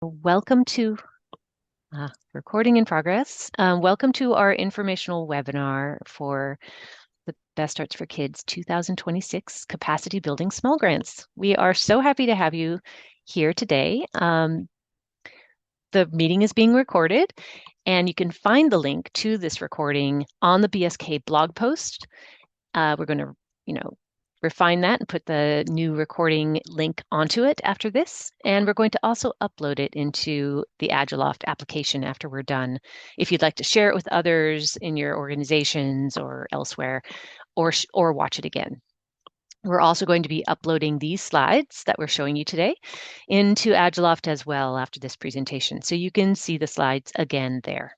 Welcome to recording in progress. Welcome to our informational webinar for the Best Starts for Kids 2026 Capacity Building Small Grants. We are so happy to have you here today. The meeting is being recorded, and you can find the link to this recording on the BSK blog post. We're going to, refine that and put the new recording link onto it after this. And we're going to also upload it into the Agiloft application after we're done. If you'd like to share it with others in your organizations or elsewhere, or watch it again. We're also going to be uploading these slides that we're showing you today into Agiloft as well after this presentation. So you can see the slides again there.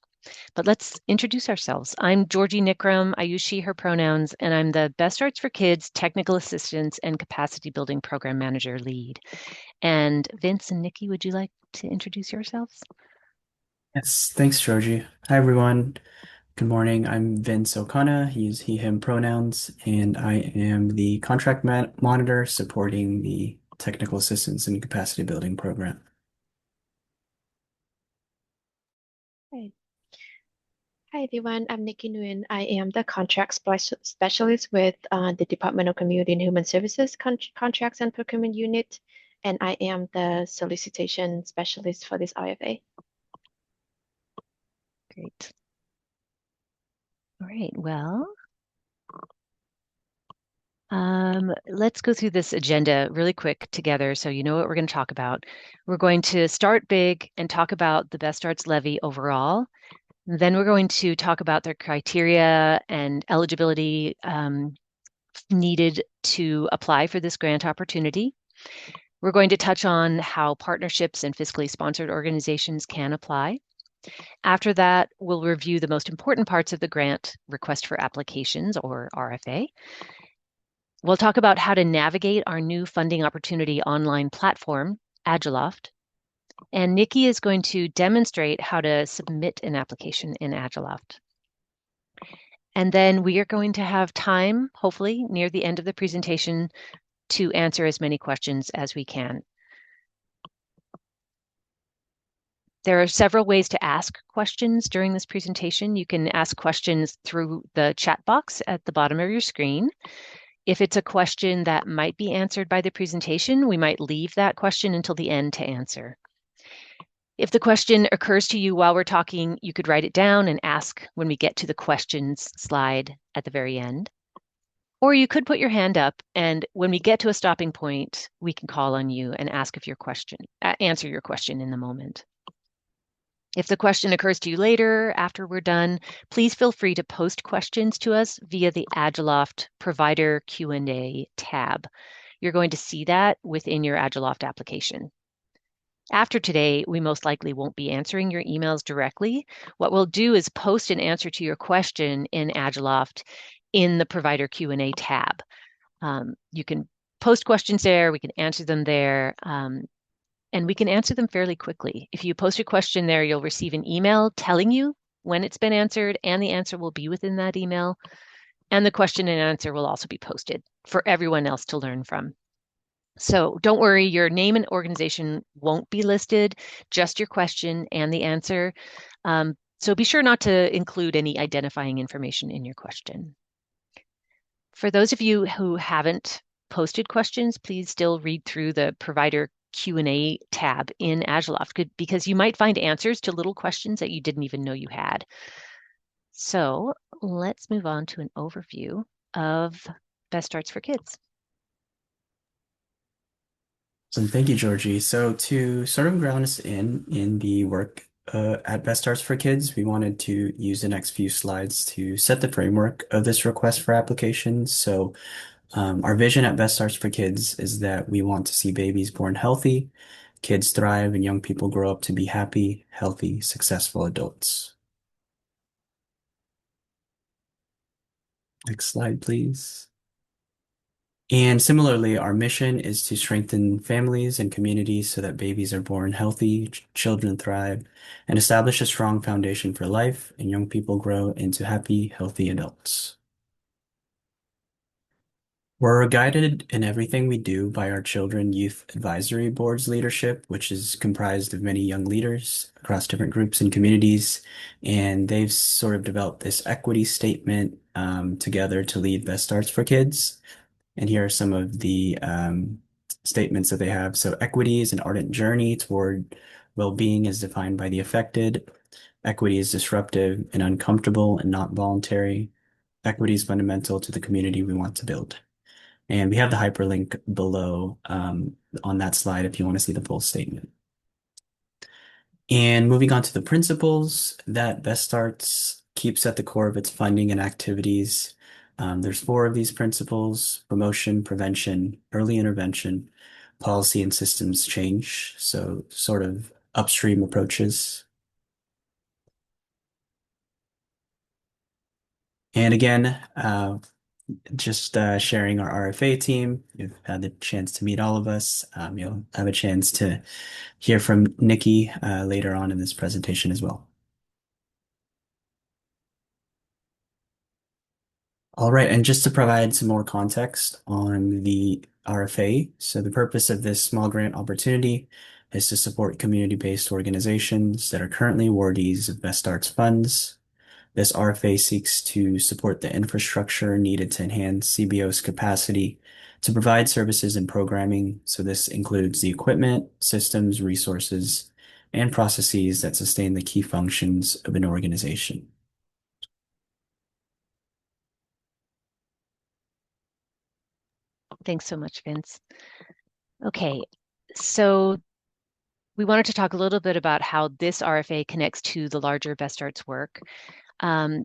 But let's introduce ourselves. I'm Georgie Nickram. I use she, her pronouns, and I'm the Best Arts for Kids Technical Assistance and Capacity Building Program Manager lead. And Vince and Nikki, would you like to introduce yourselves? Yes, thanks, Georgie. Hi, everyone. Good morning. I'm Vince O'Connor. He's he, him pronouns, and I am the contract monitor supporting the technical assistance and capacity building program. Hi. Hi everyone, I'm Nikki Nguyen. I am the contract specialist with the Department of Community and Human Services Contracts and Procurement Unit, and I am the solicitation specialist for this RFA. Great. All right, well, let's go through this agenda really quick together so you know what we're going to talk about. We're going to start big and talk about the Best Arts Levy overall. Then we're going to talk about their criteria and eligibility needed to apply for this grant opportunity. We're going to touch on how partnerships and fiscally sponsored organizations can apply. After that, we'll review the most important parts of the grant request for applications, or RFA. We'll talk about how to navigate our new funding opportunity online platform, Agiloft. And Nikki is going to demonstrate how to submit an application in Agiloft. And then we are going to have time, hopefully near the end of the presentation, to answer as many questions as we can. There are several ways to ask questions during this presentation. You can ask questions through the chat box at the bottom of your screen. If it's a question that might be answered by the presentation, we might leave that question until the end to answer. If the question occurs to you while we're talking, you could write it down and ask when we get to the questions slide at the very end. Or you could put your hand up, and when we get to a stopping point, we can call on you and ask if your question, answer your question in the moment. If the question occurs to you later, after we're done, please feel free to post questions to us via the Agiloft Provider Q&A tab. You're going to see that within your Agiloft application. After today, we most likely won't be answering your emails directly. What we'll do is post an answer to your question in Agiloft in the Provider Q&A tab. You can post questions there, we can answer them there, and we can answer them fairly quickly. If you post a question there, you'll receive an email telling you when it's been answered, and the answer will be within that email. And the question and answer will also be posted for everyone else to learn from. So don't worry, your name and organization won't be listed, just your question and the answer. So be sure not to include any identifying information in your question. For those of you who haven't posted questions, please still read through the provider Q&A tab in Agiloft because you might find answers to little questions that you didn't even know you had. So let's move on to an overview of Best Starts for Kids. So thank you, Georgie. So to sort of ground us in the work at Best Arts for Kids, we wanted to use the next few slides to set the framework of this request for applications. So our vision at Best Arts for Kids is that we want to see babies born healthy, kids thrive, and young people grow up to be happy, healthy, successful adults. Next slide, please. And similarly, our mission is to strengthen families and communities so that babies are born healthy, children thrive, and establish a strong foundation for life, and young people grow into happy, healthy adults. We're guided in everything we do by our Children Youth Advisory Board's leadership, which is comprised of many young leaders across different groups and communities. And they've sort of developed this equity statement together to lead Best Starts for Kids. And here are some of the statements that they have. So, equity is an ardent journey toward well-being as defined by the affected. Equity is disruptive and uncomfortable and not voluntary. Equity is fundamental to the community we want to build. And we have the hyperlink below on that slide if you want to see the full statement. And moving on to the principles that Best Starts keeps at the core of its funding and activities. There's four of these principles: promotion, prevention, early intervention, policy and systems change. So sort of upstream approaches. And again, just sharing our RFA team. You've had the chance to meet all of us. You'll have a chance to hear from Nikki later on in this presentation as well. All right, and just to provide some more context on the RFA, so the purpose of this small grant opportunity is to support community-based organizations that are currently awardees of Best Arts funds. This RFA seeks to support the infrastructure needed to enhance CBO's capacity to provide services and programming. So this includes the equipment, systems, resources, and processes that sustain the key functions of an organization. Thanks so much, Vince. Okay, so we wanted to talk a little bit about how this RFA connects to the larger Best Arts work.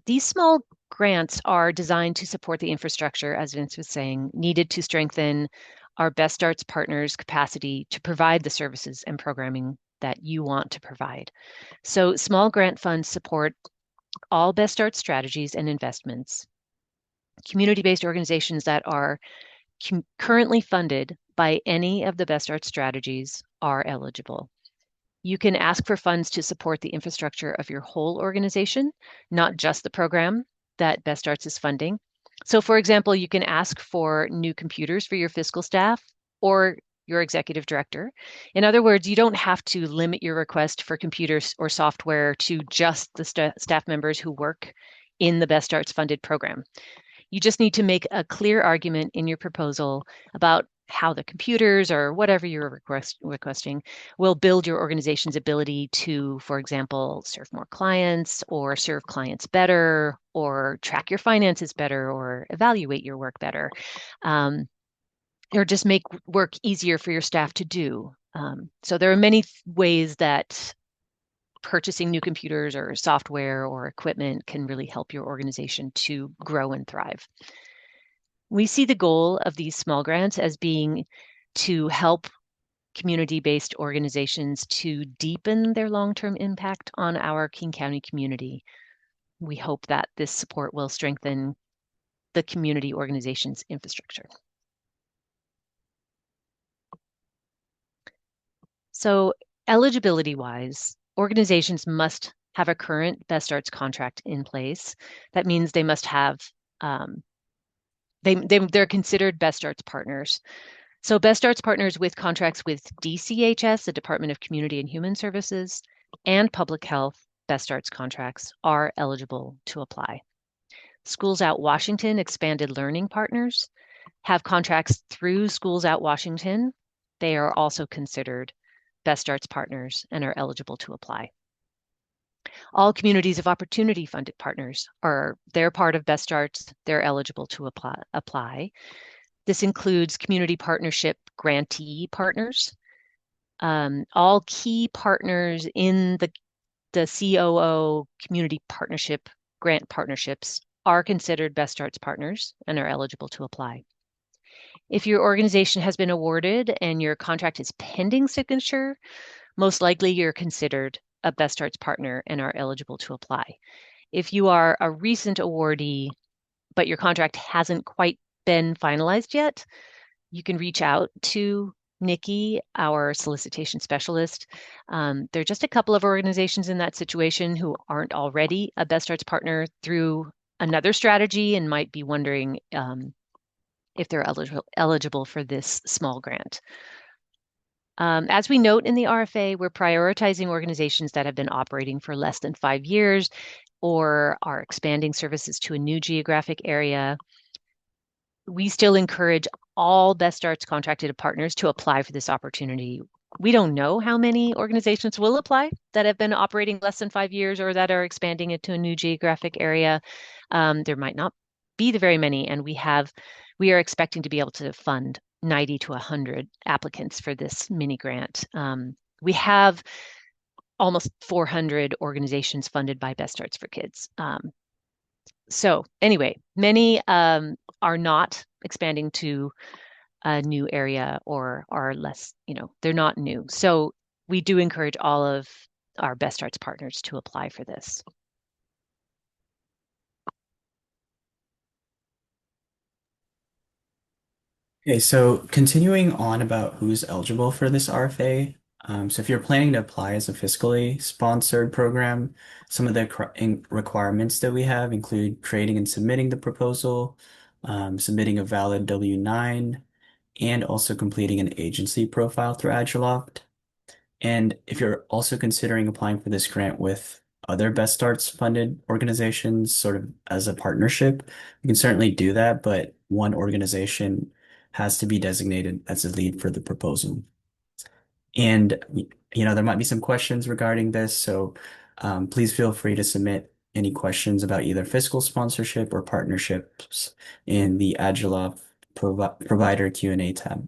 These small grants are designed to support the infrastructure, as Vince was saying, needed to strengthen our Best Arts partners' capacity to provide the services and programming that you want to provide. So small grant funds support all Best Arts strategies and investments. Community-based organizations that are currently funded by any of the Best Arts strategies are eligible. You can ask for funds to support the infrastructure of your whole organization, not just the program that Best Arts is funding. So for example, you can ask for new computers for your fiscal staff or your executive director. In other words, you don't have to limit your request for computers or software to just the staff members who work in the Best Arts funded program. You just need to make a clear argument in your proposal about how the computers or whatever you're requesting will build your organization's ability to, for example, serve more clients or serve clients better or track your finances better or evaluate your work better, or just make work easier for your staff to do. So there are many ways that purchasing new computers or software or equipment can really help your organization to grow and thrive. We see the goal of these small grants as being to help community-based organizations to deepen their long-term impact on our King County community. We hope that this support will strengthen the community organization's infrastructure. So eligibility-wise, organizations must have a current Best Arts contract in place. That means they must have, they're considered Best Arts partners. So Best Arts partners with contracts with DCHS, the Department of Community and Human Services, and Public Health Best Arts contracts are eligible to apply. Schools Out Washington Expanded Learning Partners have contracts through Schools Out Washington. They are also considered Best Arts partners and are eligible to apply. All Communities of Opportunity funded partners they're part of Best Arts, they're eligible to apply. This includes community partnership grantee partners. All key partners in the COO community partnership grant partnerships are considered Best Arts partners and are eligible to apply. If your organization has been awarded and your contract is pending signature, most likely you're considered a Best Arts partner and are eligible to apply. If you are a recent awardee, but your contract hasn't quite been finalized yet, you can reach out to Nikki, our solicitation specialist. There are just a couple of organizations in that situation who aren't already a Best Arts partner through another strategy and might be wondering if they're eligible for this small grant. As we note in the RFA, we're prioritizing organizations that have been operating for less than 5 years or are expanding services to a new geographic area. We still encourage all Best Starts contracted partners to apply for this opportunity. We don't know how many organizations will apply that have been operating less than 5 years or that are expanding into a new geographic area. There might not be very many, and we are expecting to be able to fund 90 to 100 applicants for this mini grant. We have almost 400 organizations funded by Best Starts for Kids. So anyway, many are not expanding to a new area or are less, they're not new. So we do encourage all of our Best Starts partners to apply for this. Okay, so continuing on about who's eligible for this RFA. So if you're planning to apply as a fiscally sponsored program, some of the requirements that we have include creating and submitting the proposal, submitting a valid W-9, and also completing an agency profile through Agilloft. And if you're also considering applying for this grant with other Best Starts funded organizations, sort of as a partnership, you can certainly do that, but one organization has to be designated as a lead for the proposal. And, there might be some questions regarding this, so please feel free to submit any questions about either fiscal sponsorship or partnerships in the Agilov provider Q&A tab.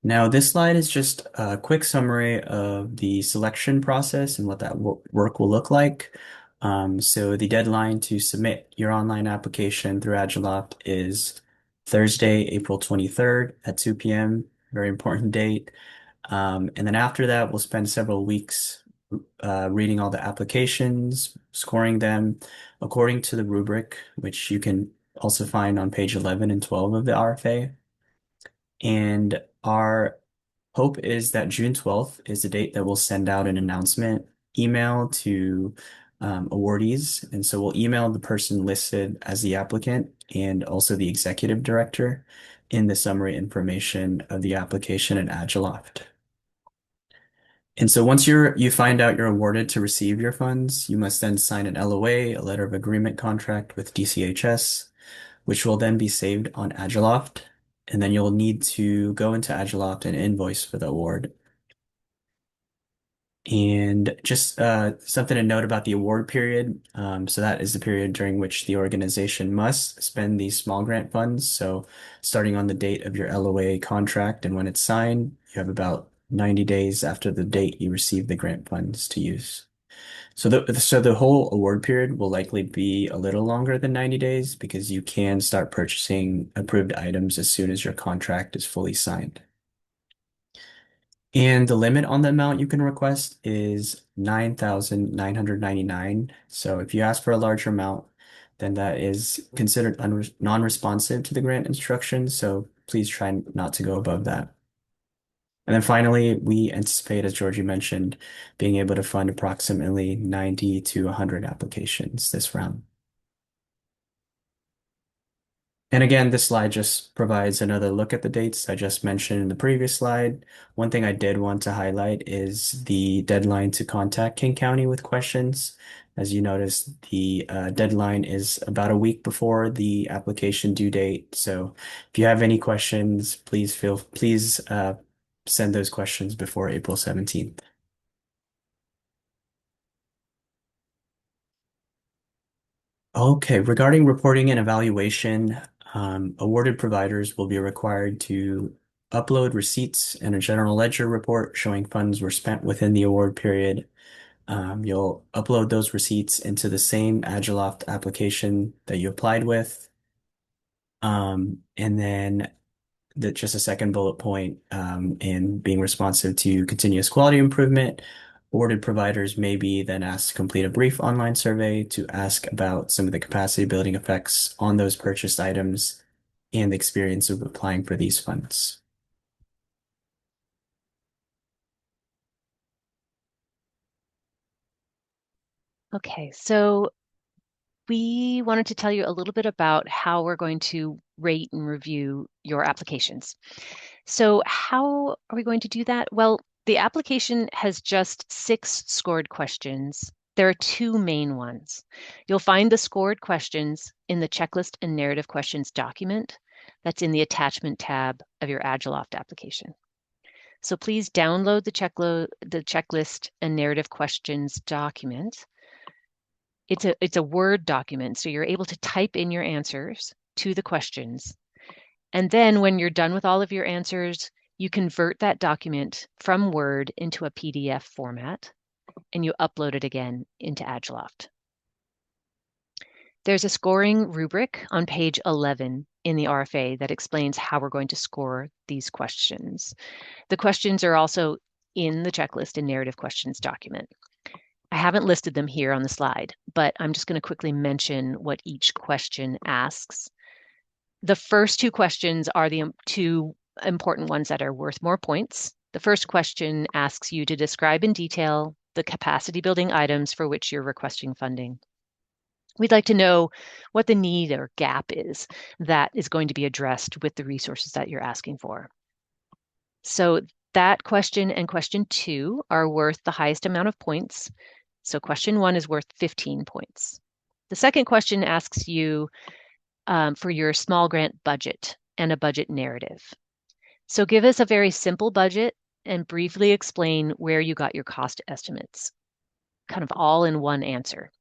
Now, this slide is just a quick summary of the selection process and what that work will look like. So the deadline to submit your online application through Agilloft is Thursday, April 23rd at 2 p.m. Very important date. And then after that, we'll spend several weeks reading all the applications, scoring them according to the rubric, which you can also find on page 11 and 12 of the RFA. And our hope is that June 12th is the date that we'll send out an announcement email to awardees. And so we'll email the person listed as the applicant and also the executive director in the summary information of the application in Agilloft. And so once you find out you're awarded to receive your funds, you must then sign an LOA, a letter of agreement contract with DCHS, which will then be saved on Agilloft. And then you'll need to go into Agilloft and invoice for the award. And just something to note about the award period. So that is the period during which the organization must spend these small grant funds. So starting on the date of your LOA contract and when it's signed, you have about 90 days after the date you receive the grant funds to use. So the whole award period will likely be a little longer than 90 days because you can start purchasing approved items as soon as your contract is fully signed. And the limit on the amount you can request is 9,999. So if you ask for a larger amount, then that is considered non-responsive to the grant instructions. So please try not to go above that. And then finally, we anticipate, as Georgie mentioned, being able to fund approximately 90 to 100 applications this round. And again, this slide just provides another look at the dates I just mentioned in the previous slide. One thing I did want to highlight is the deadline to contact King County with questions. As you notice, the deadline is about a week before the application due date. So if you have any questions, please send those questions before April 17th. Okay, regarding reporting and evaluation, awarded providers will be required to upload receipts and a general ledger report showing funds were spent within the award period. You'll upload those receipts into the same Agiloft application that you applied with. And then just a second bullet point, in being responsive to continuous quality improvement, awarded providers may be then asked to complete a brief online survey to ask about some of the capacity building effects on those purchased items and the experience of applying for these funds. Okay, so we wanted to tell you a little bit about how we're going to rate and review your applications. So how are we going to do that? Well, the application has just 6 scored questions. There are 2 main ones. You'll find the scored questions in the checklist and narrative questions document that's in the attachment tab of your Agiloft application. So please download the checklist and narrative questions document. It's a Word document, so you're able to type in your answers to the questions. And then when you're done with all of your answers, you convert that document from Word into a PDF format, and you upload it again into Agiloft. There's a scoring rubric on page 11 in the RFA that explains how we're going to score these questions. The questions are also in the checklist and narrative questions document. I haven't listed them here on the slide, but I'm just going to quickly mention what each question asks. The first 2 questions are the 2 important ones that are worth more points. The first question asks you to describe in detail the capacity building items for which you're requesting funding. We'd like to know what the need or gap is that is going to be addressed with the resources that you're asking for. So that question and question 2 are worth the highest amount of points. So question 1 is worth 15 points. The second question asks you for your small grant budget and a budget narrative. So give us a very simple budget and briefly explain where you got your cost estimates, kind of all in one answer.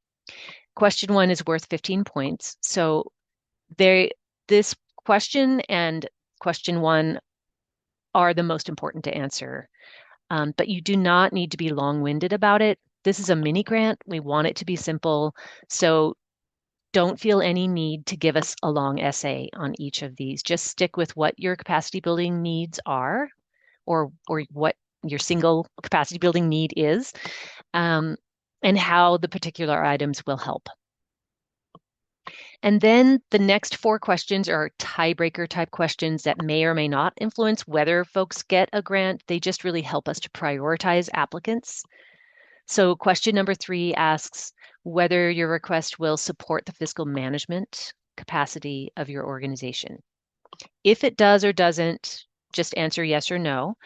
Question 1 is worth 15 points. So this question and question 1 are the most important to answer, but you do not need to be long-winded about it. This is a mini grant. We want it to be simple. So don't feel any need to give us a long essay on each of these. Just stick with what your capacity building needs are, or what your single capacity building need is, and how the particular items will help. And then the next 4 questions are tiebreaker type questions that may or may not influence whether folks get a grant. They just really help us to prioritize applicants. So question number 3 asks whether your request will support the fiscal management capacity of your organization. If it does or doesn't, just answer yes or no.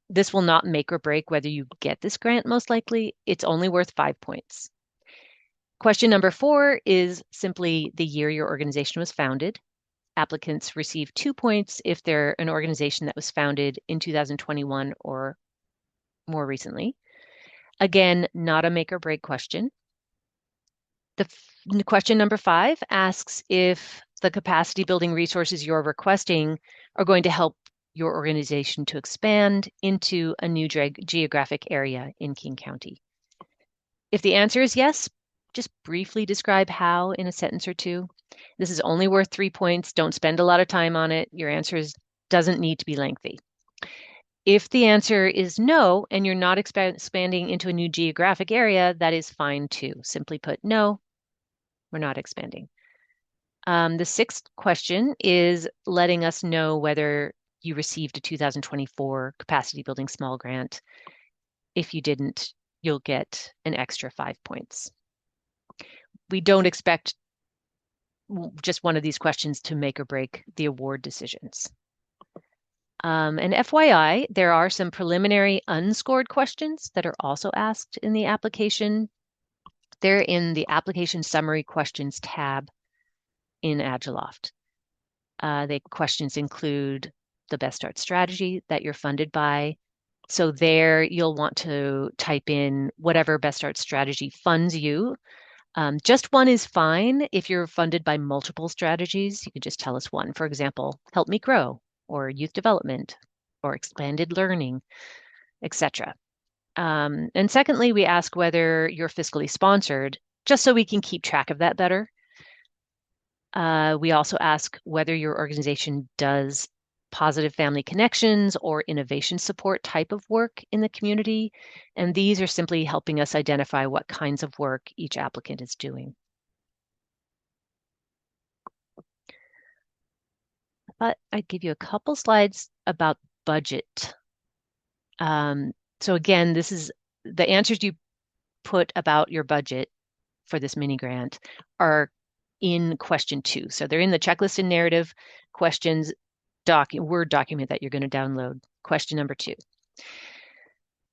This will not make or break whether you get this grant, most likely. It's only worth 5 points. Question number 4 is simply the year your organization was founded. Applicants receive 2 points if they're an organization that was founded in 2021 or more recently. Again, not a make or break question. Question number 5 asks if the capacity building resources you're requesting are going to help your organization to expand into a new geographic area in King County. If the answer is yes, just briefly describe how in a sentence or 2. This is only worth 3 points. Don't spend a lot of time on it. Your answer doesn't need to be lengthy. If the answer is no, and you're not expanding into a new geographic area, that is fine too. Simply put, no, we're not expanding. The 6th question is letting us know whether you received a 2024 capacity building small grant. If you didn't, you'll get an extra 5 points. We don't expect just one of these questions to make or break the award decisions. And FYI, there are some preliminary unscored questions that are also asked in the application. They're in the application summary questions tab in Agiloft. The questions include the Best Start strategy that you're funded by. So there you'll want to type in whatever Best Start strategy funds you. Just one is fine. If you're funded by multiple strategies, you could just tell us one. For example, Help Me Grow, or youth development, or expanded learning, etc. And secondly, we ask whether you're fiscally sponsored, just so we can keep track of that better. We also ask whether your organization does positive family connections or innovation support type of work in the community. And these are simply helping us identify what kinds of work each applicant is doing. But I'd give you a couple slides about budget. So again, this is the answers you put about your budget for this mini grant are in question 2. So they're in the checklist and narrative questions Word document that you're going to download, question number 2.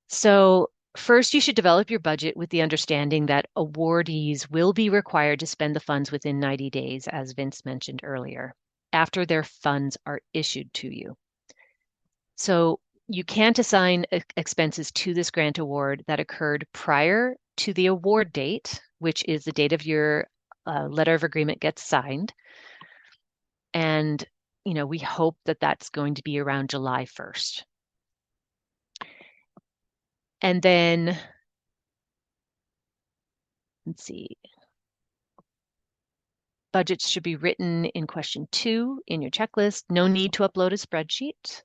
So first, you should develop your budget with the understanding that awardees will be required to spend the funds within 90 days, as Vince mentioned earlier, after their funds are issued to you. So you can't assign expenses to this grant award that occurred prior to the award date, which is the date of your letter of agreement gets signed. And, we hope that that's going to be around July 1st. And then, let's see, budgets should be written in question 2 in your checklist. No need to upload a spreadsheet.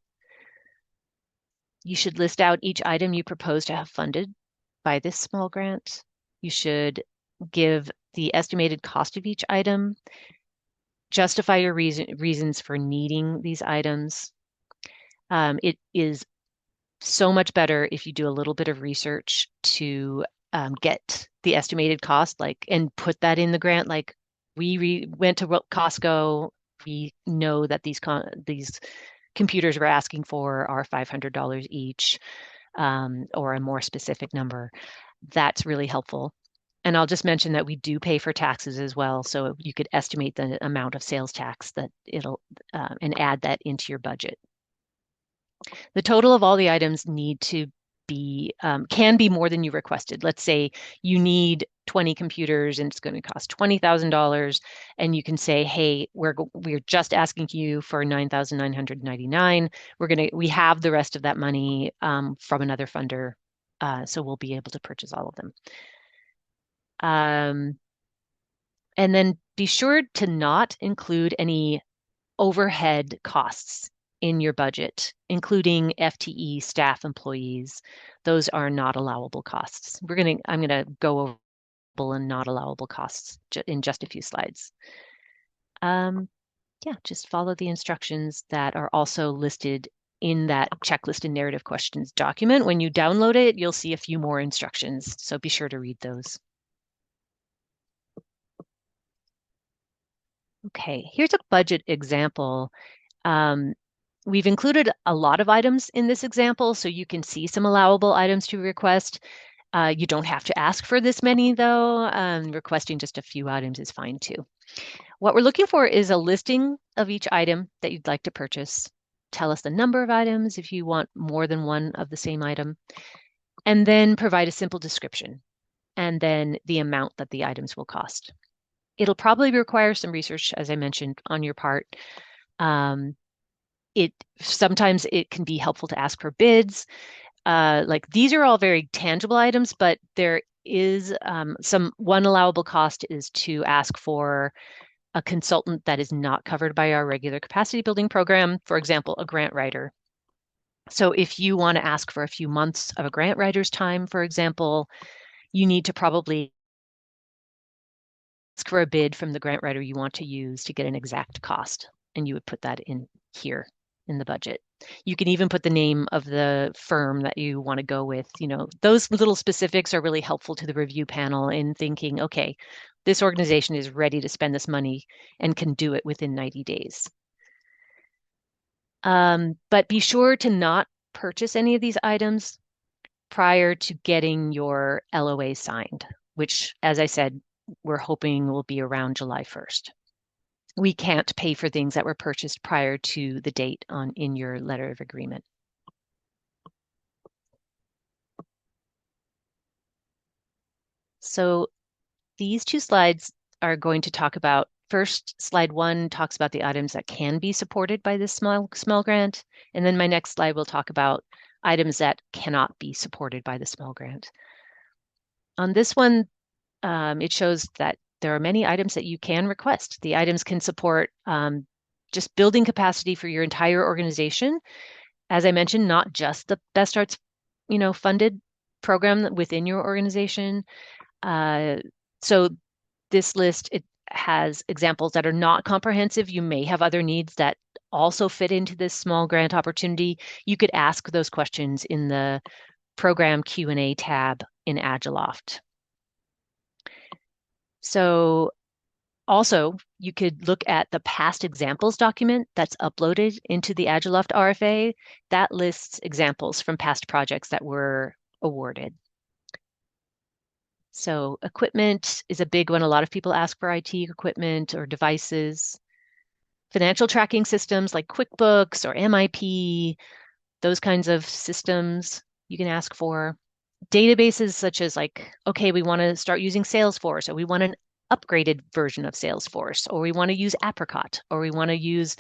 You should list out each item you propose to have funded by this small grant. You should give the estimated cost of each item, justify your reasons for needing these items. It is so much better if you do a little bit of research to get the estimated cost, and put that in the grant. Like we went to Costco. We know that these computers we're asking for are $500 each, or a more specific number. That's really helpful. And I'll just mention that we do pay for taxes as well. So you could estimate the amount of sales tax that it'll, and add that into your budget. The total of all the items need to be, can be more than you requested. Let's say you need 20 computers and it's going to cost $20,000, and you can say, hey, we're just asking you for $9,999. We have the rest of that money from another funder, so we'll be able to purchase all of them. And then be sure to not include any overhead costs in your budget, including FTE, staff employees. Those are not allowable costs. I'm gonna go over and not allowable costs in just a few slides. Yeah, just follow the instructions that are also listed in that checklist and narrative questions document. When you download it, you'll see a few more instructions, so be sure to read those. Okay, here's a budget example. We've included a lot of items in this example, so you can see some allowable items to request. You don't have to ask for this many, though. Requesting just a few items is fine, too. What we're looking for is a listing of each item that you'd like to purchase. Tell us the number of items if you want more than one of the same item, and then provide a simple description, and then the amount that the items will cost. It'll probably require some research, as I mentioned, on your part. Sometimes it can be helpful to ask for bids. Like these are all very tangible items, but there is one allowable cost is to ask for a consultant that is not covered by our regular capacity building program, for example, a grant writer. So if you want to ask for a few months of a grant writer's time, for example, you need to probably ask for a bid from the grant writer you want to use to get an exact cost, and you would put that in here in the budget. You can even put the name of the firm that you want to go with. Those little specifics are really helpful to the review panel in thinking, okay, this organization is ready to spend this money and can do it within 90 days. But be sure to not purchase any of these items prior to getting your LOA signed, which, as I said, we're hoping will be around July 1st. We can't pay for things that were purchased prior to the date in your letter of agreement. So these two slides are going to talk about, first, slide 1 talks about the items that can be supported by this small grant. And then my next slide will talk about items that cannot be supported by the small grant. On this one, it shows that there are many items that you can request. The items can support just building capacity for your entire organization. As I mentioned, not just the Best Arts, funded program within your organization. So this list, it has examples that are not comprehensive. You may have other needs that also fit into this small grant opportunity. You could ask those questions in the program Q&A tab in Agiloft. So Also, you could look at the past examples document that's uploaded into the Agilent RFA. That lists examples from past projects that were awarded. So equipment is a big one. A lot of people ask for IT equipment or devices. Financial tracking systems like QuickBooks or MIP, those kinds of systems you can ask for. Databases such as like, okay, we want to start using Salesforce, or we want an upgraded version of Salesforce, or we want to use Apricot, or we want to use,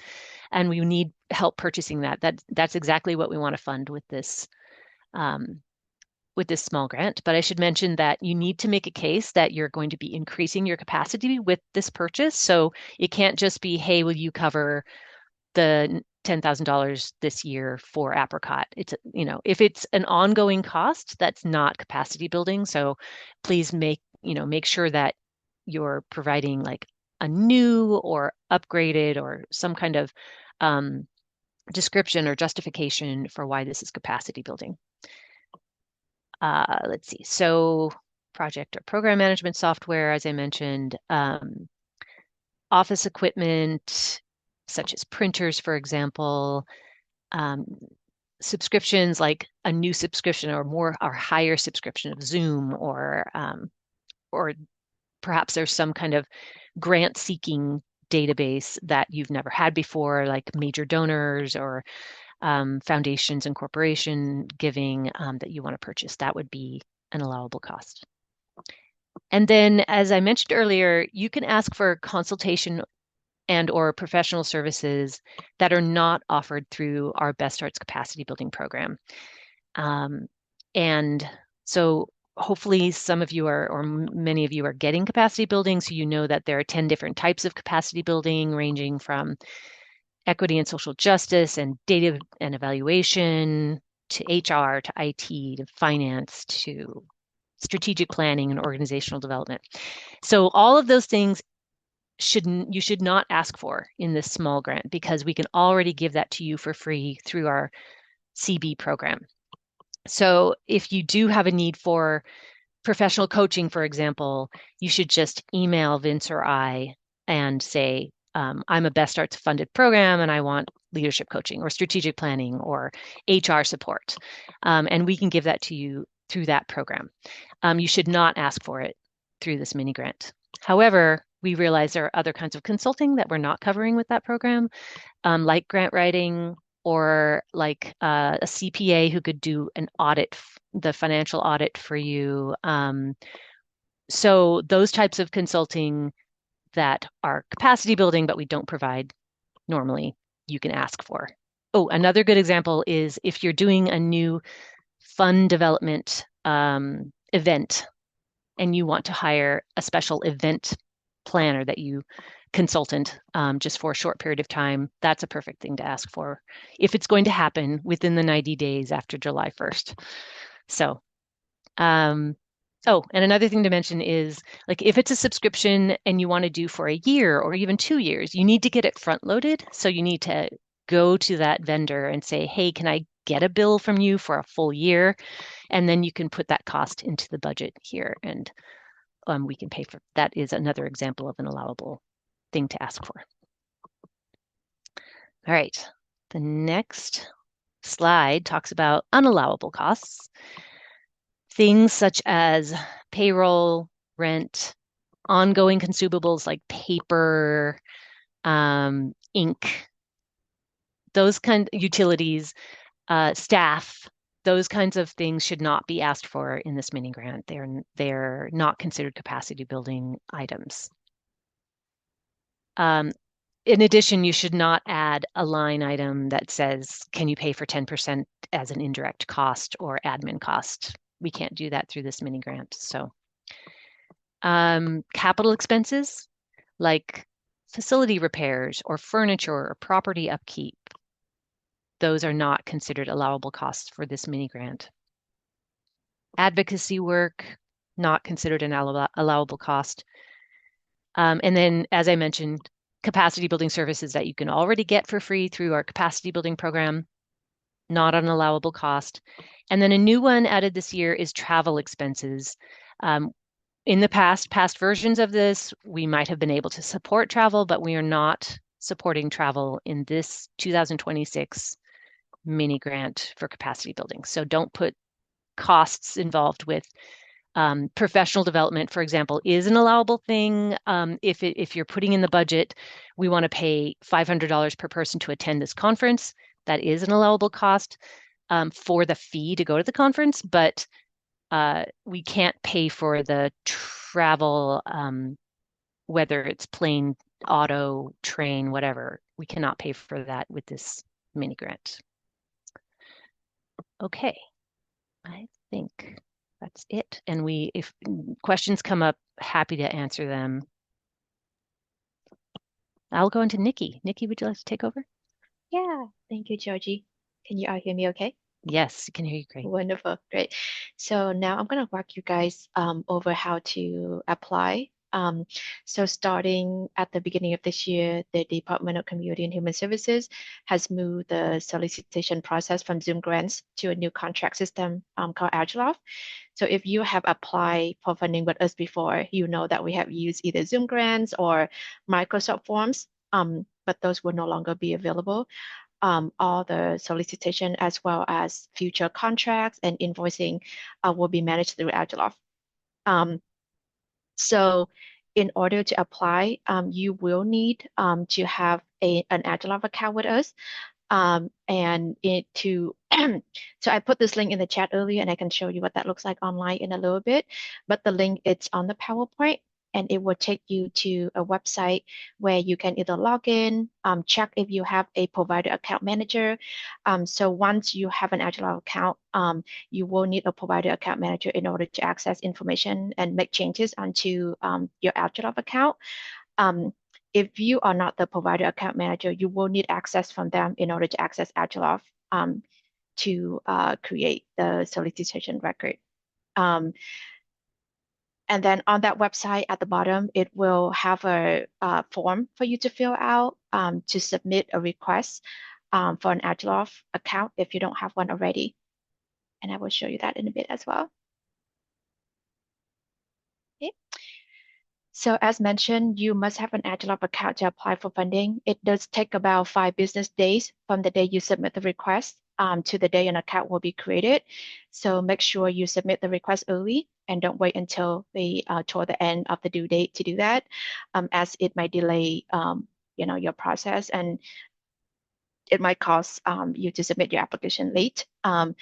and we need help purchasing that. That's exactly what we want to fund with this small grant. But I should mention that you need to make a case that you're going to be increasing your capacity with this purchase. So it can't just be, hey, will you cover the $10,000 this year for Apricot? It's, if it's an ongoing cost, that's not capacity building. So please make sure that you're providing like a new or upgraded or some kind of description or justification for why this is capacity building. Let's see. So project or program management software, as I mentioned, office equipment, such as printers, for example, um, subscriptions like a new subscription or more or higher subscription of Zoom, or perhaps there's some kind of grant seeking database that you've never had before, like major donors or foundations and corporation giving that you want to purchase. That would be an allowable cost. And then, as I mentioned earlier, you can ask for consultation and or professional services that are not offered through our Best Starts capacity building program. And so hopefully some of you are, or many of you are getting capacity building, so you know that there are 10 different types of capacity building, ranging from equity and social justice and data and evaluation to HR to IT to finance to strategic planning and organizational development. So all of those things you should not ask for in this small grant, because we can already give that to you for free through our CB program. So if you do have a need for professional coaching, for example, you should just email Vince or I and say, I'm a Best Arts funded program and I want leadership coaching or strategic planning or HR support. And we can give that to you through that program. You should not ask for it through this mini grant. However, we realize there are other kinds of consulting that we're not covering with that program, like grant writing or like a CPA who could do an audit, the financial audit for you. So those types of consulting that are capacity building, but we don't provide normally, you can ask for. Oh, another good example is if you're doing a new fund development event and you want to hire a special event planner that you consultant just for a short period of time, that's a perfect thing to ask for if it's going to happen within the 90 days after July 1st. So, oh, and another thing to mention is like if it's a subscription and you want to do for a year or even 2 years, you need to get it front loaded. So you need to go to that vendor and say, hey, can I get a bill from you for a full year? And then you can put that cost into the budget here and we can pay for. That is another example of an allowable thing to ask for. All right, the next slide talks about unallowable costs. Things such as payroll, rent, ongoing consumables like paper, ink, those kind of utilities, staff, those kinds of things should not be asked for in this mini grant. They're not considered capacity building items. In addition, you should not add a line item that says, can you pay for 10% as an indirect cost or admin cost? We can't do that through this mini grant. So capital expenses like facility repairs or furniture or property upkeep, those are not considered allowable costs for this mini grant. Advocacy work, not considered an allowable cost. And then, as I mentioned, capacity building services that you can already get for free through our capacity building program, not an allowable cost. And then a new one added this year is travel expenses. In the past versions of this, we might have been able to support travel, but we are not supporting travel in this 2026 mini grant for capacity building. So don't put costs involved with professional development, for example, is an allowable thing. If you're putting in the budget, we want to pay $500 per person to attend this conference. That is an allowable cost for the fee to go to the conference, but we can't pay for the travel, whether it's plane, auto, train, whatever. We cannot pay for that with this mini grant. Okay, I think that's it. And if questions come up, happy to answer them. I'll go into Nikki. Nikki, would you like to take over? Yeah, thank you, Georgie. Can you all hear me okay? Yes, I can hear you great. Wonderful, great. So now I'm going to walk you guys over how to apply. So starting at the beginning of this year, the Department of Community and Human Services has moved the solicitation process from Zoom grants to a new contract system called Agilov. So if you have applied for funding with us before, you know that we have used either Zoom grants or Microsoft Forms, but those will no longer be available. All the solicitation as well as future contracts and invoicing will be managed through Agilov. So in order to apply, you will need to have an Agilov account with us. So I put this link in the chat earlier and I can show you what that looks like online in a little bit, but the link it's on the PowerPoint and it will take you to a website where you can either log in, check if you have a provider account manager. So once you have an Agilent account, you will need a provider account manager in order to access information and make changes onto your Agilent account. If you are not the provider account manager, you will need access from them in order to access Agilov to create the solicitation record. And then on that website at the bottom, it will have a form for you to fill out to submit a request for an Agilov account if you don't have one already. And I will show you that in a bit as well. Okay. So as mentioned, you must have an Agilov account to apply for funding. It does take about 5 business days from the day you submit the request to the day an account will be created. So make sure you submit the request early and don't wait until toward the end of the due date to do that, as it might delay your process and it might cause you to submit your application late. And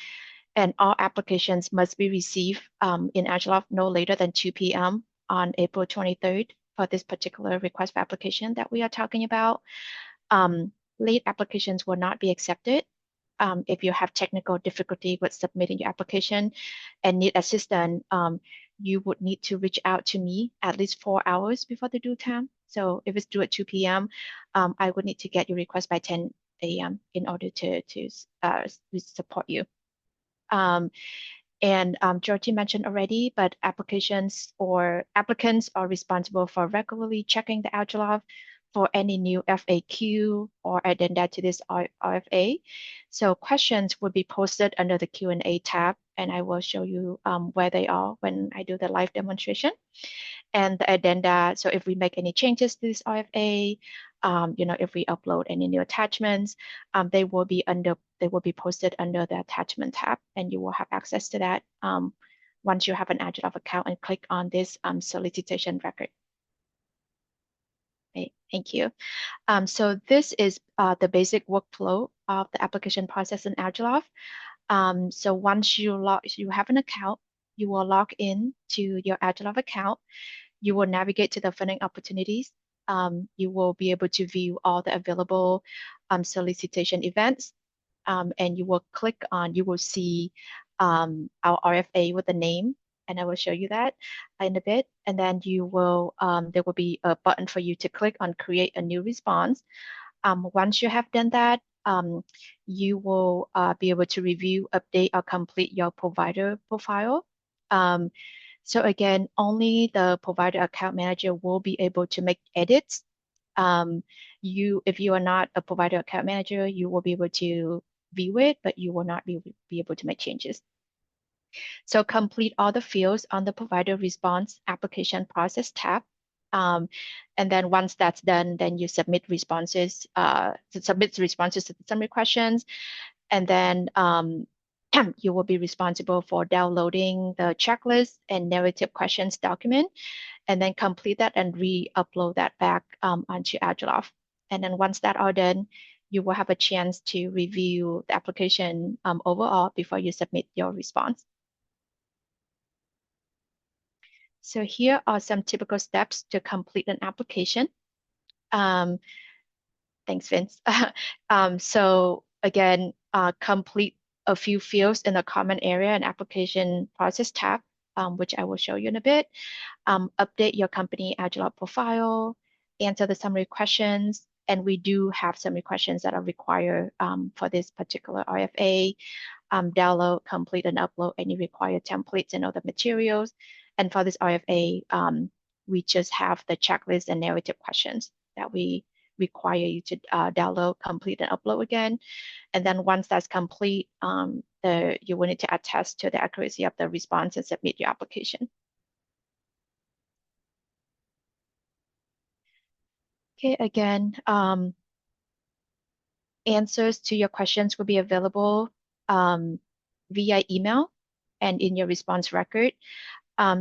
all applications must be received in Agilov no later than 2 p.m. on April 23rd for this particular request for application that we are talking about. Late applications will not be accepted. If you have technical difficulty with submitting your application and need assistance, you would need to reach out to me at least 4 hours before the due time. So if it's due at 2 p.m., I would need to get your request by 10 a.m. in order to support you. Georgie mentioned already, but applicants are responsible for regularly checking the Agilov for any new FAQ or addenda to this RFA. So questions will be posted under the Q&A tab, and I will show you where they are when I do the live demonstration. And the addenda, so if we make any changes to this RFA, if we upload any new attachments, they will be posted under the attachment tab, and you will have access to that once you have an Agilov account and click on this solicitation record. Okay, thank you. So this is the basic workflow of the application process in Agilov. So once you have an account, you will log in to your Agilov account. You will navigate to the funding opportunities. You will be able to view all the available solicitation events, and you will see our RFA with the name, and I will show you that in a bit. And then there will be a button for you to click on create a new response. Once you have done that, you will be able to review, update, or complete your provider profile. So again, only the provider account manager will be able to make edits. If you are not a provider account manager, you will be able to view it, but you will not be able to make changes. So complete all the fields on the provider response application process tab. And then once that's done, then you submit responses, to the summary questions. And then you will be responsible for downloading the checklist and narrative questions document, and then complete that and re-upload that back onto Agilov. And then once that are done, you will have a chance to review the application overall before you submit your response. So here are some typical steps to complete an application. Thanks, Vince. So again, complete a few fields in the common area and application process tab, which I will show you in a bit. Update your company Agile profile, answer the summary questions, and we do have summary questions that are required for this particular RFA. Download, complete, and upload any required templates and other materials. And for this RFA, we just have the checklist and narrative questions that we require you to download, complete, and upload again. And then once that's complete, you will need to attest to the accuracy of the response and submit your application. Okay, again, answers to your questions will be available via email and in your response record.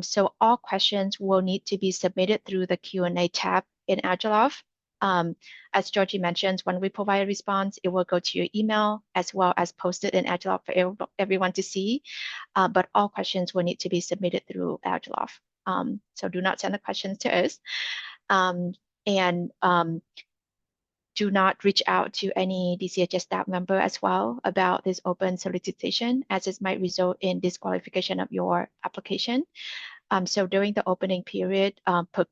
So all questions will need to be submitted through the Q&A tab in Agilov. As Georgie mentioned, when we provide a response, it will go to your email as well as posted in Agilov for everyone to see. But all questions will need to be submitted through Agilov. So do not send the questions to us. And do not reach out to any DCHS staff member as well about this open solicitation, as it might result in disqualification of your application. So during the opening period, per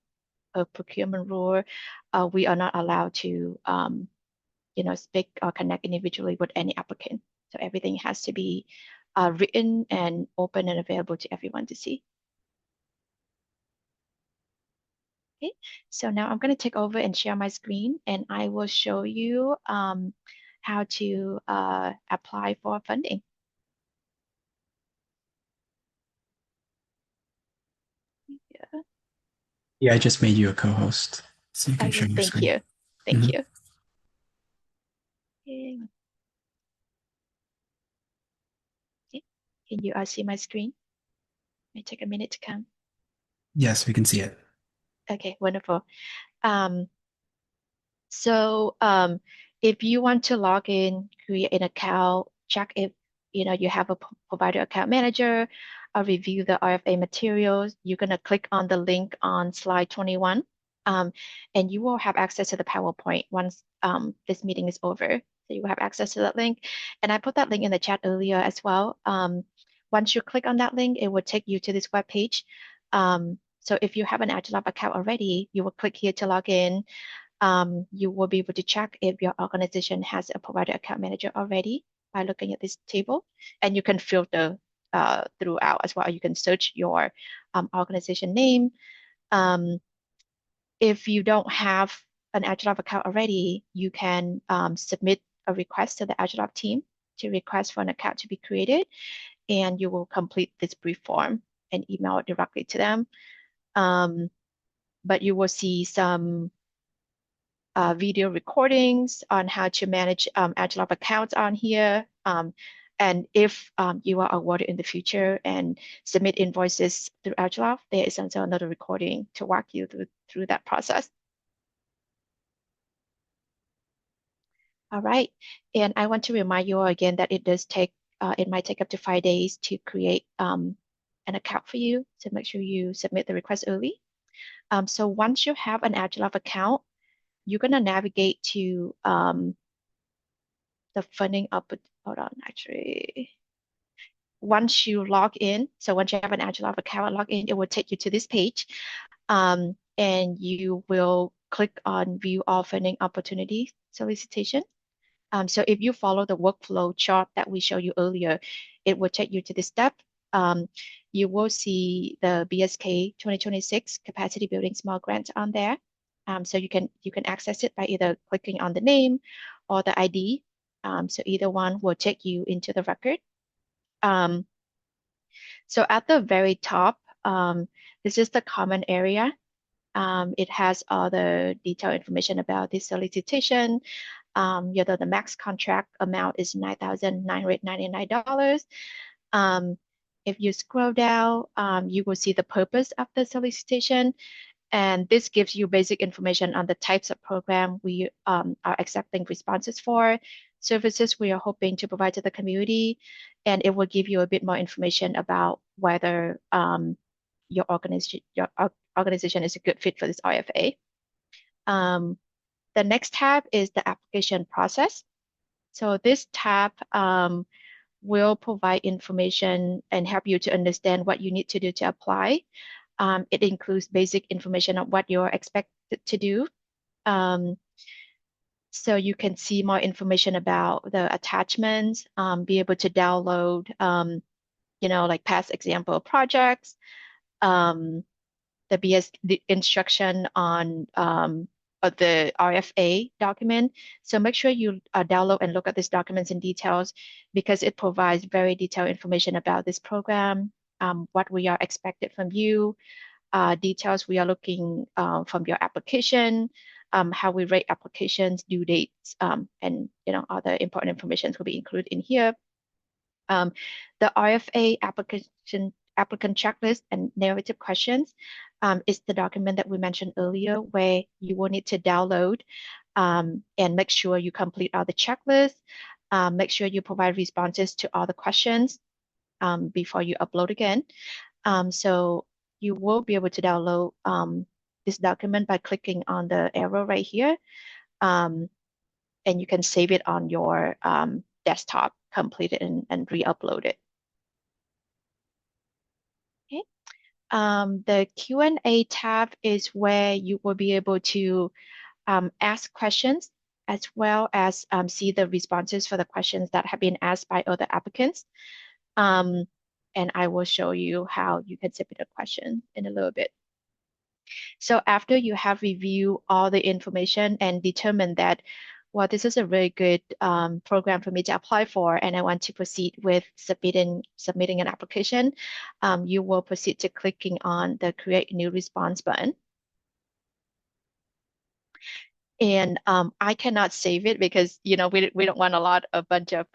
procurement rule, we are not allowed to speak or connect individually with any applicant. So everything has to be written and open and available to everyone to see. Okay, so now I'm going to take over and share my screen, and I will show you how to apply for funding. Yeah. Yeah, I just made you a co-host, so you can share your Thank screen. you. Thank you. Okay. Okay. Can you see my screen? May take a minute to come. Yes, we can see it. Okay, wonderful. So if you want to log in, create an account, check if you have a provider account manager, review the RFA materials, you're gonna click on the link on slide 21, and you will have access to the PowerPoint once this meeting is over. So you will have access to that link, and I put that link in the chat earlier as well. Once you click on that link, it will take you to this web page. So if you have an AgileLab account already, you will click here to log in. You will be able to check if your organization has a provider account manager already by looking at this table, and you can filter throughout as well. You can search your organization name. If you don't have an AgileLab account already, you can submit a request to the AgileLab team to request for an account to be created, and you will complete this brief form and email it directly to them. But you will see some video recordings on how to manage AgileLab accounts on here. And if you are awarded in the future and submit invoices through AgileLab, there is also another recording to walk you through that process. All right, and I want to remind you all again that it might take up to 5 days to create an account for you, so make sure you submit the request early. So once you have an AgileLab account, you're going to navigate to the funding up. Hold on, actually. Once you log in, so once you have an AgileLab account log in, it will take you to this page. And you will click on view all funding opportunity solicitation. So if you follow the workflow chart that we showed you earlier, it will take you to this step. You will see the BSK 2026 capacity building small grants on there. So you can access it by either clicking on the name or the ID. So either one will take you into the record. So at the very top, this is the comment area. It has all the detailed information about this solicitation. The max contract amount is $9,999. Um, if you scroll down, you will see the purpose of the solicitation. And this gives you basic information on the types of program we are accepting responses for, services we are hoping to provide to the community, and it will give you a bit more information about whether your organization is a good fit for this RFA. The next tab is the application process. So this tab will provide information and help you to understand what you need to do to apply. It includes basic information on what you're expected to do. So you can see more information about the attachments, be able to download, like past example projects, the instruction on the RFA document. So make sure you download and look at these documents in details because it provides very detailed information about this program, what we are expected from you, details we are looking from your application, how we rate applications, due dates, and other important information will be included in here. The RFA applicant checklist and narrative questions is the document that we mentioned earlier where you will need to download and make sure you complete all the checklists, make sure you provide responses to all the questions before you upload again. So you will be able to download this document by clicking on the arrow right here. And you can save it on your desktop, complete it and re-upload it. Okay. The Q&A tab is where you will be able to ask questions as well as see the responses for the questions that have been asked by other applicants. And I will show you how you can submit a question in a little bit. So after you have reviewed all the information and determined that, well, this is a really good program for me to apply for, and I want to proceed with submitting an application, you will proceed to clicking on the Create New Response button. And I cannot save it because we don't want a bunch of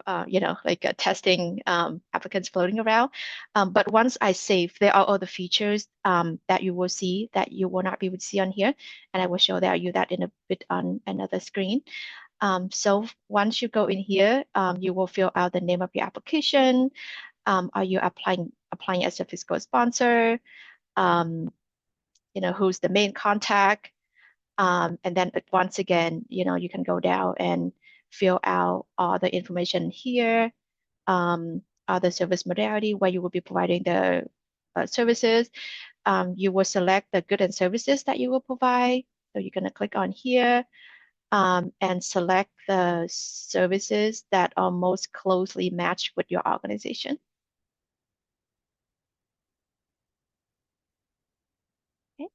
testing applicants floating around. But once I save, there are other features that you will see that you will not be able to see on here, and I will show you that in a bit on another screen. So once you go in here, you will fill out the name of your application. Are you applying as a fiscal sponsor? Who's the main contact? And then once again, you can go down and fill out all the information here, other service modality where you will be providing the services. You will select the goods and services that you will provide. So you're going to click on here and select the services that are most closely matched with your organization. Okay.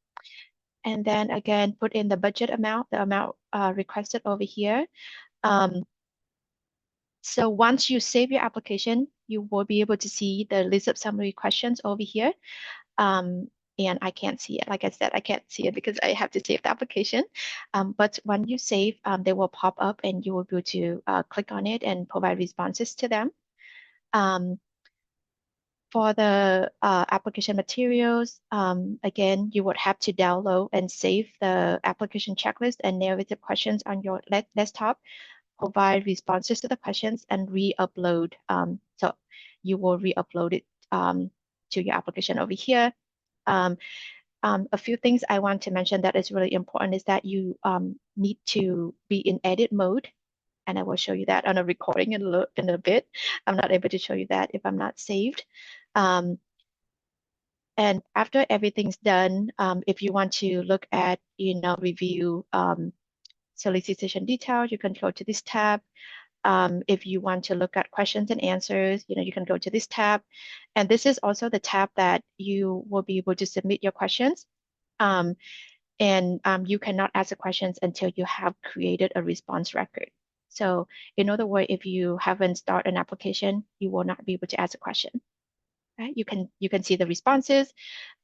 And then again, put in the budget amount, the amount requested over here. So once you save your application, you will be able to see the list of summary questions over here. And I can't see it. Like I said, I can't see it because I have to save the application. But when you save, they will pop up and you will be able to click on it and provide responses to them. For the application materials, again, you would have to download and save the application checklist and narrative questions on your desktop, provide responses to the questions, and re-upload. So you will re-upload it to your application over here. A few things I want to mention that is really important is that you need to be in edit mode. And I will show you that on a recording in a bit. I'm not able to show you that if I'm not saved. And after everything's done, if you want to look at, review solicitation details, you can go to this tab. If you want to look at questions and answers, you can go to this tab. And this is also the tab that you will be able to submit your questions. And you cannot ask the questions until you have created a response record. So in other words, if you haven't started an application, you will not be able to ask a question. right? You can see the responses,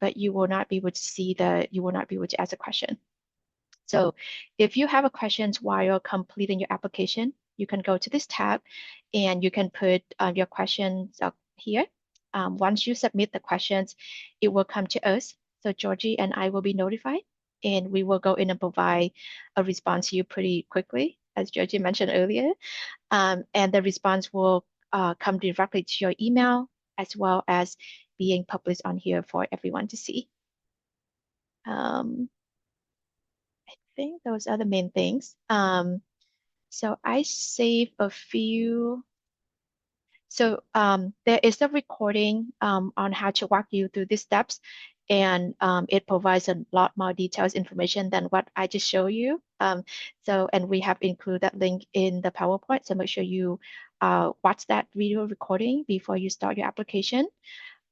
but you will not be able to see you will not be able to ask a question. So if you have a questions while you're completing your application, you can go to this tab and you can put your questions up here. Once you submit the questions, it will come to us. So Georgie and I will be notified, and we will go in and provide a response to you pretty quickly, as Georgie mentioned earlier. And the response will come directly to your email, as well as being published on here for everyone to see. Um, I think those are the main things. So I save a few. So there is a recording on how to walk you through these steps, and it provides a lot more details information than what I just showed you. And we have included that link in the PowerPoint, so make sure you watch that video recording before you start your application.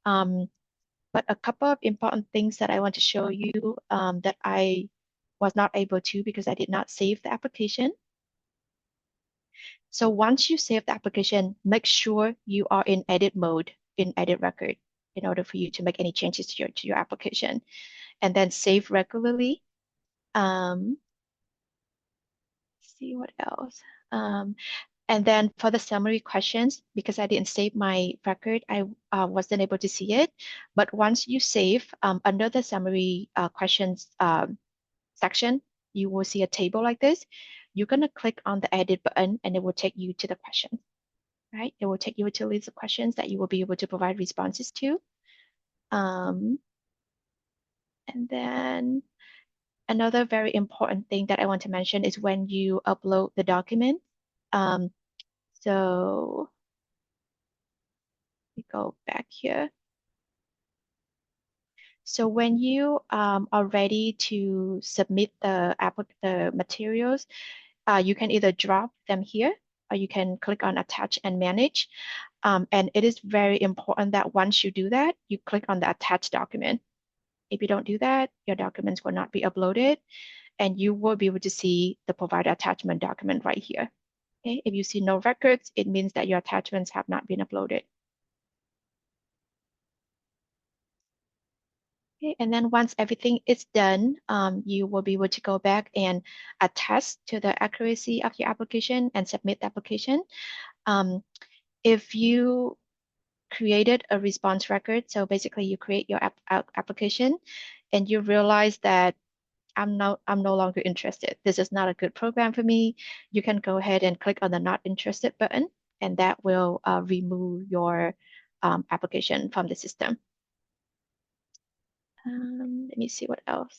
Um, but a couple of important things that I want to show you that I was not able to because I did not save the application. So once you save the application, make sure you are in edit mode, in edit record, in order for you to make any changes to your application. And then save regularly. See what else. And then for the summary questions, because I didn't save my record, I wasn't able to see it. But once you save, under the summary questions section, you will see a table like this. You're going to click on the edit button and it will take you to the questions, right? It will take you to a list of questions that you will be able to provide responses to. And then another very important thing that I want to mention is when you upload the document. So we go back here. So when you are ready to submit the materials, you can either drop them here or you can click on attach and manage. And it is very important that once you do that, you click on the attached document. If you don't do that, your documents will not be uploaded and you will be able to see the provider attachment document right here. Okay, if you see no records, it means that your attachments have not been uploaded. Okay, and then once everything is done, you will be able to go back and attest to the accuracy of your application and submit the application. If you created a response record, so basically you create your application and you realize that I'm no longer interested. This is not a good program for me. You can go ahead and click on the not interested button, and that will remove your application from the system. Let me see what else.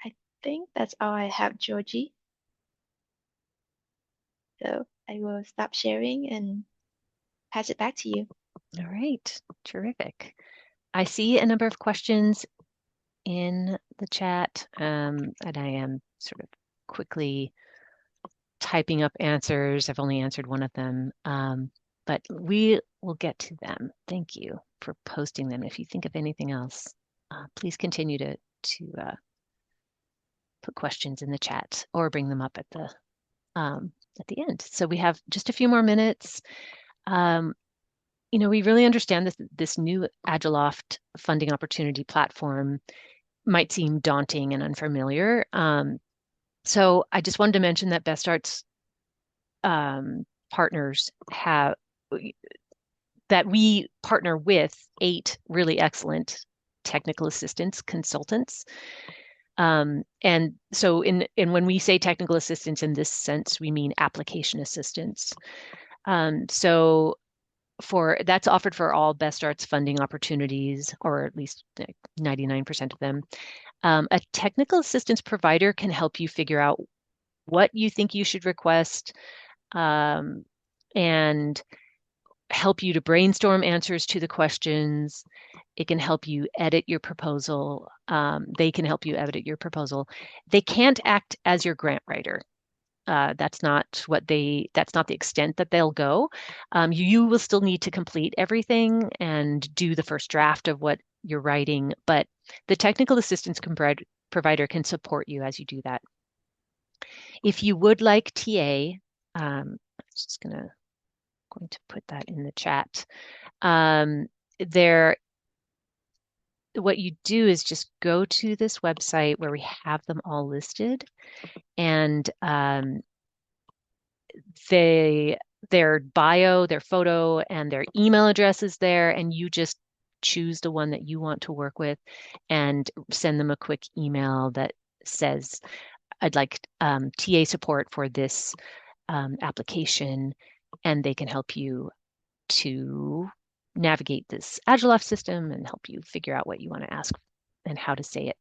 I think that's all I have, Georgie. So I will stop sharing and pass it back to you. All right, terrific. I see a number of questions in the chat, and I am sort of quickly typing up answers. I've only answered one of them, but we will get to them. Thank you for posting them. If you think of anything else, please continue to put questions in the chat or bring them up at the end. So we have just a few more minutes. We really understand this new Agiloft funding opportunity platform might seem daunting and unfamiliar. So I just wanted to mention that Best Arts partners have that we partner with 8 really excellent technical assistance consultants. And so when we say technical assistance in this sense, we mean application assistance. So that's offered for all Best Arts funding opportunities, or at least 99% of them. A technical assistance provider can help you figure out what you think you should request, and help you to brainstorm answers to the questions. It can help you edit your proposal. They can help you edit your proposal. They can't act as your grant writer. That's not the extent that they'll go. You will still need to complete everything and do the first draft of what you're writing, but the technical assistance provider can support you as you do that. If you would like TA, I'm just going to going to put that in the chat. There, what you do is just go to this website where we have them all listed, and their bio, their photo, and their email address is there, and you just choose the one that you want to work with and send them a quick email that says, I'd like TA support for this application, and they can help you to navigate this Agilent system and help you figure out what you want to ask and how to say it.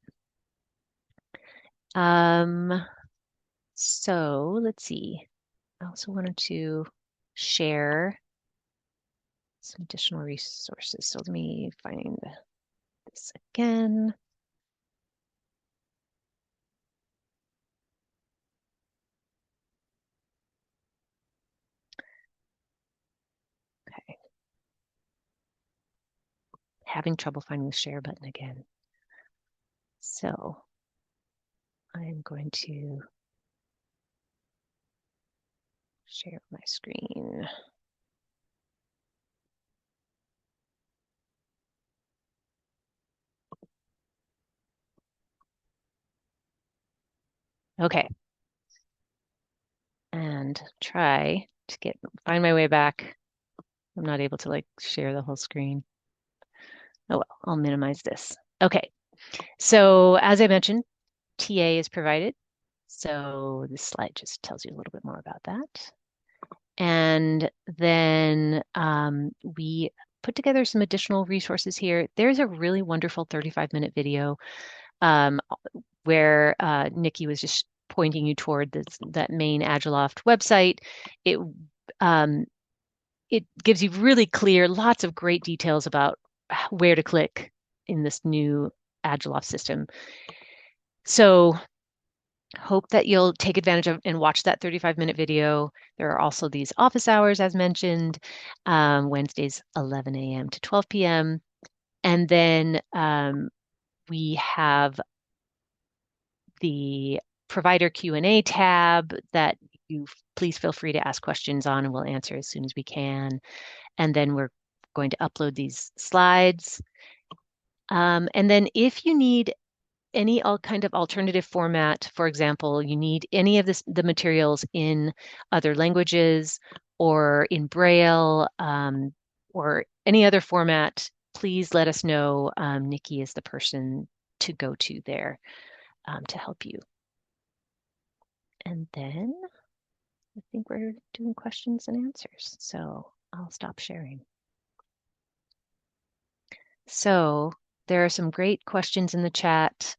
So let's see. I also wanted to share some additional resources. So let me find this again. Okay. Having trouble finding the share button again. So I'm going to share my screen. Okay. And try to find my way back. I'm not able to like share the whole screen. Oh well, I'll minimize this. Okay. So as I mentioned, TA is provided. So this slide just tells you a little bit more about that. And then we put together some additional resources here. There's a really wonderful 35-minute video where Nikki was just pointing you toward that main Agiloft website. It gives you really clear, lots of great details about where to click in this new Agiloft system. So hope that you'll take advantage of and watch that 35-minute video. There are also these office hours, as mentioned, Wednesdays, 11 a.m. to 12 p.m. And then we have the provider Q&A tab that you please feel free to ask questions on, and we'll answer as soon as we can. And then we're going to upload these slides. And then if you need any kind of alternative format, for example, you need any of the materials in other languages or in Braille or any other format, please let us know. Nikki is the person to go to there to help you. And then I think we're doing questions and answers. So I'll stop sharing. So there are some great questions in the chat.